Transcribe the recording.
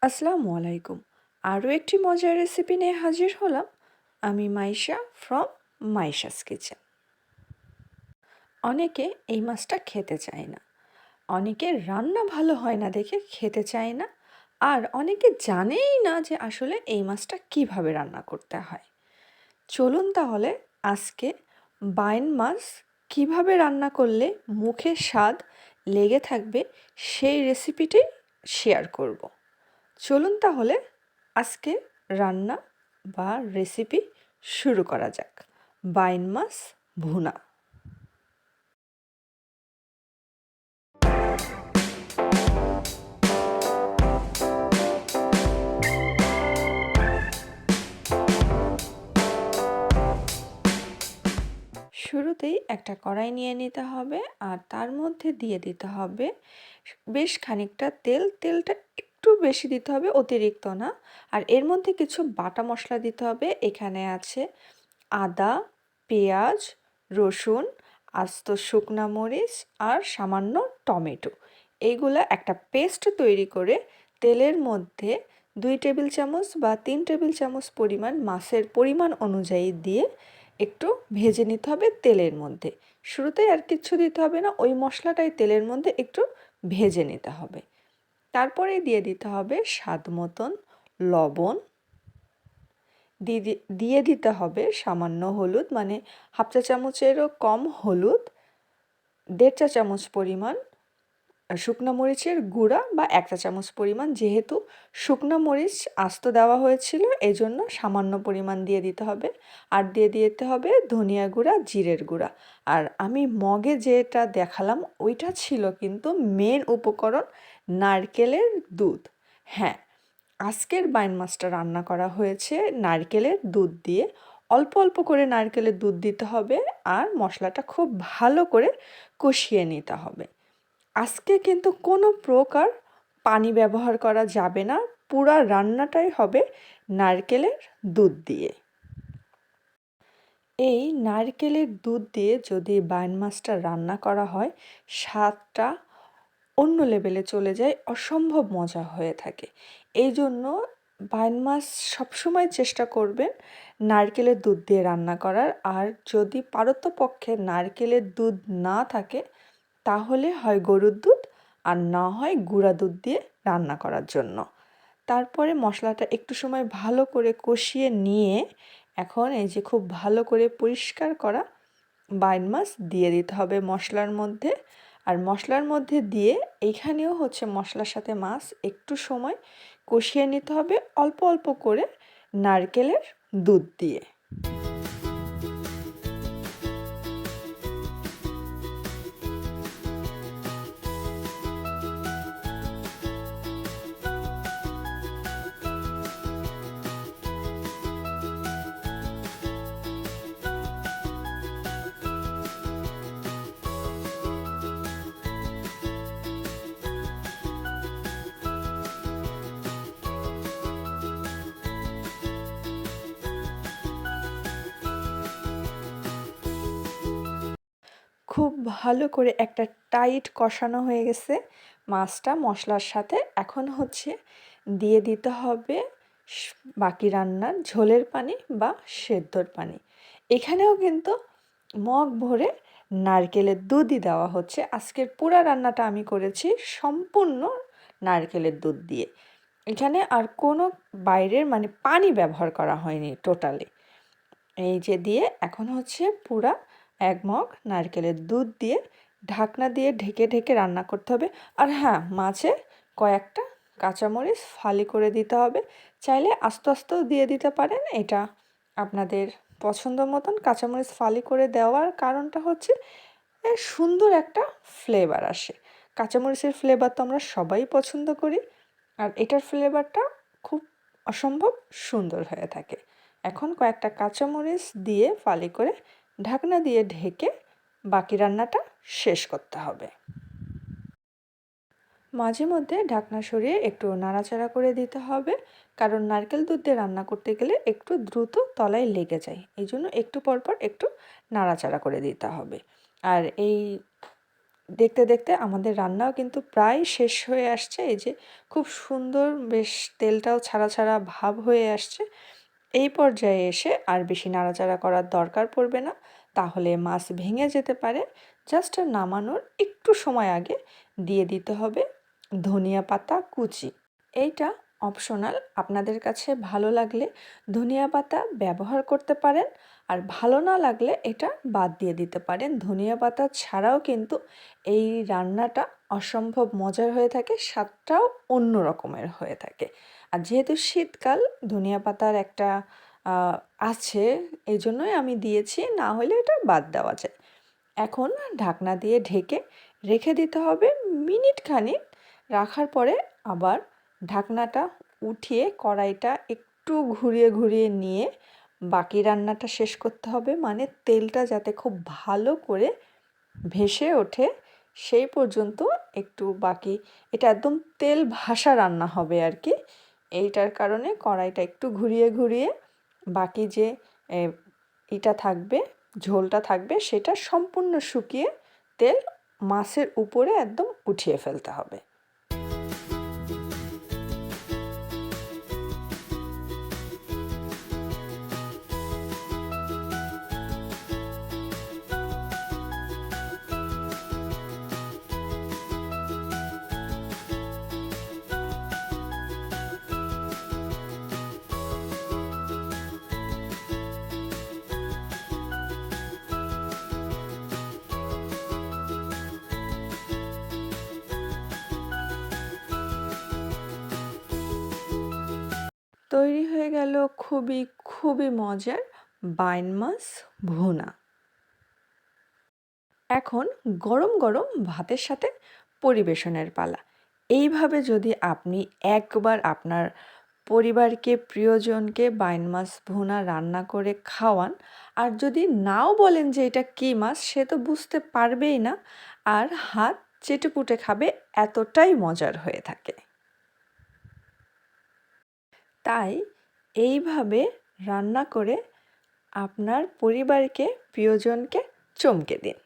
আসসালামু আলাইকুম। আরও একটি মজার রেসিপি নিয়ে হাজির হলাম। আমি মাইশা ফ্রম মাইশাস কিচেন। অনেকে এই মাছটা খেতে চায় না, অনেকের রান্না ভালো হয় না দেখে খেতে চায় না, আর অনেকে জানেই না যে আসলে এই মাছটা কিভাবে রান্না করতে হয়। চলুন তাহলে আজকে বাইন মাছ কিভাবে রান্না করলে মুখে স্বাদ লেগে থাকবে সেই রেসিপিটি শেয়ার করব। চলুন তাহলে আজকে রান্না বা রেসিপি শুরু করা যাক। বাইন মাছ ভুনা। শুরুতেই একটা কড়াই নিয়ে নিতে হবে, আর তার মধ্যে দিয়ে দিতে হবে বেশ খানিকটা তেল। তেলটা একটু বেশি দিতে হবে, অতিরিক্ত না। আর এর মধ্যে কিছু বাটা মশলা দিতে হবে। এখানে আছে আদা, পেঁয়াজ, রসুন, আস্ত শুকনা মরিচ আর সামান্য টমেটো। এইগুলা একটা পেস্ট তৈরি করে তেলের মধ্যে 2 টেবিল চামচ বা 3 টেবিল চামচ পরিমাণ মাছের পরিমাণ অনুযায়ী দিয়ে একটু ভেজে নিতে হবে তেলের মধ্যে। শুরুতেই আর কিচ্ছু দিতে হবে না, ওই মশলাটাই তেলের মধ্যে একটু ভেজে নিতে হবে। তারপরে দিয়ে দিতে হবে স্বাদ মতন লবণ, দিয়ে দিতে হবে সামান্য হলুদ, মানে হাফ চা চামচেরও কম হলুদ, 1.5 চা চামচ পরিমাণ শুকনো মরিচের গুঁড়া বা 1 চা চামচ পরিমাণ, যেহেতু শুকনো মরিচ আস্ত দেওয়া হয়েছিল এই জন্য সামান্য পরিমাণ দিয়ে দিতে হবে। আর দিয়ে দিতে হবে ধনিয়া গুঁড়া, জিরের গুঁড়া। আর আমি মগে যেটা দেখালাম ওইটা ছিল কিন্তু মেন উপকরণ, নারকেলের দুধ। হ্যাঁ, আজকের বাইন মাছটা রান্না করা হয়েছে নারকেলের দুধ দিয়ে। অল্প অল্প করে নারকেলের দুধ দিতে হবে আর মশলাটা খুব ভালো করে কষিয়ে নিতে হবে। আজকে কিন্তু কোনো প্রকার পানি ব্যবহার করা যাবে না, পুরা রান্নাটাই হবে নারকেলের দুধ দিয়ে। এই নারকেলের দুধ দিয়ে যদি বাইন মাছটা রান্না করা হয়, স্বাদটা অন্য লেভেলে চলে যায়, অসম্ভব মজা হয়ে থাকে। এই জন্য বাইন মাছ সবসময় চেষ্টা করবেন নারকেলের দুধ দিয়ে রান্না করার। আর যদি পারতপক্ষে নারকেলের দুধ না থাকে তাহলে হয় গরুর দুধ, আর না হয় গুঁড়া দুধ দিয়ে রান্না করার জন্য। তারপরে মশলাটা একটু সময় ভালো করে কষিয়ে নিয়ে এখন এই যে খুব ভালো করে পরিষ্কার করা বাইন মাছ দিয়ে দিতে হবে মশলার মধ্যে। আর মশলার মধ্যে দিয়ে এইখানেও হচ্ছে মশলার সাথে মাছ একটু সময় কষিয়ে নিতে হবে অল্প অল্প করে নারকেলের দুধ দিয়ে। খুব ভালো করে একটা টাইট কষানো হয়ে গেছে মাছটা মশলার সাথে। এখন হচ্ছে দিয়ে দিতে হবে বাকি রান্নার ঝোলের পানি বা সেদ্ধর পানি। এখানেও কিন্তু মগ ভরে নারকেলের দুধই দেওয়া হচ্ছে। আজকের পুরা রান্নাটা আমি করেছি সম্পূর্ণ নারকেলের দুধ দিয়ে। এখানে আর কোনো বাইরের মানে পানি ব্যবহার করা হয়নি টোটালি। এই যে দিয়ে এখন হচ্ছে পুরা 1 মগ নারকেলের দুধ দিয়ে ঢাকনা দিয়ে ঢেকে ঢেকে রান্না করতে হবে। আর হ্যাঁ, মাঝে কয়েকটা কাঁচামরিচ ফালি করে দিতে হবে। চাইলে আস্তে আস্তেও দিয়ে দিতে পারেন, এটা আপনাদের পছন্দ মতন। কাঁচামরিচ ফালি করে দেওয়ার কারণটা হচ্ছে এর সুন্দর একটা ফ্লেভার আসে। কাঁচামরিচের ফ্লেভার তো আমরা সবাই পছন্দ করি, আর এটার ফ্লেভারটা খুব অসম্ভব সুন্দর হয়ে থাকে। এখন কয়েকটা কাঁচামরিচ দিয়ে ফালি করে ঢাকনা দিয়ে ঢেকে বাকি রান্নাটা শেষ করতে হবে। মাঝে মধ্যে ঢাকনা সরিয়ে একটু নাড়াচাড়া করে দিতে হবে, কারণ নারকেল দুধ দিয়ে রান্না করতে গেলে একটু দ্রুত তলায় লেগে যায়, এই জন্য একটু পরপর একটু নাড়াচাড়া করে দিতে হবে। আর এই দেখতে দেখতে আমাদের রান্নাও কিন্তু প্রায় শেষ হয়ে আসছে। এই যে খুব সুন্দর বেশ তেলটাও ছাড়া ছাড়া ভাব হয়ে আসছে। এই পর্যায়ে এসে আর বেশি নাড়াচাড়া করার দরকার পড়বে না, তাহলে মাছ ভেঙে যেতে পারে। জাস্ট নামানোর একটু সময় আগে দিয়ে দিতে হবে ধনিয়া পাতা কুচি। এইটা অপশনাল, আপনাদের কাছে ভালো লাগলে ধনিয়া পাতা ব্যবহার করতে পারেন, আর ভালো না লাগলে এটা বাদ দিয়ে দিতে পারেন। ধনিয়া পাতা ছাড়াও কিন্তু এই রান্নাটা অসম্ভব মজার হয়ে থাকে, স্বাদটাও অন্য রকমের হয়ে থাকে। আর যেহেতু শীতকাল, ধনিয়া পাতার একটা আছে, এই জন্যই আমি দিয়েছি, না হলে এটা বাদ দেওয়া যায়। এখন ঢাকনা দিয়ে ঢেকে রেখে দিতে হবে মিনিট খানিক। রাখার পরে আবার ঢাকনাটা উঠিয়ে কড়াইটা একটু ঘুরিয়ে ঘুরিয়ে নিয়ে বাকি রান্নাটা শেষ করতে হবে, মানে তেলটা যাতে খুব ভালো করে ভেসে ওঠে সেই পর্যন্ত একটু বাকি, এটা একদম তেল ভাসা রান্না হবে আর কি। এইটার কারণে কড়াইটা একটু ঘুরিয়ে ঘুরিয়ে বাকি যে এটা থাকবে, ঝোলটা থাকবে, সেটা সম্পূর্ণ শুকিয়ে তেল মাছের উপরে একদম উঠিয়ে ফেলতে হবে। তৈরি হয়ে গেল খুবই খুবই মজার বাইন মাছ ভুনা। এখন গরম গরম ভাতের সাথে পরিবেশনের পালা। এইভাবে যদি আপনি একবার আপনার পরিবারকে, প্রিয়জনকে বাইন মাছ ভুনা রান্না করে খাওয়ান, আর যদি নাও বলেন যে এটা কী মাছ, সে তো বুঝতে পারবেই না, আর হাত চেটেপুটে খাবে, এতটাই মজার হয়ে থাকে। তাই এইভাবে রান্না করে আপনার পরিবারকে, প্রিয়জনকে চমকে দিন।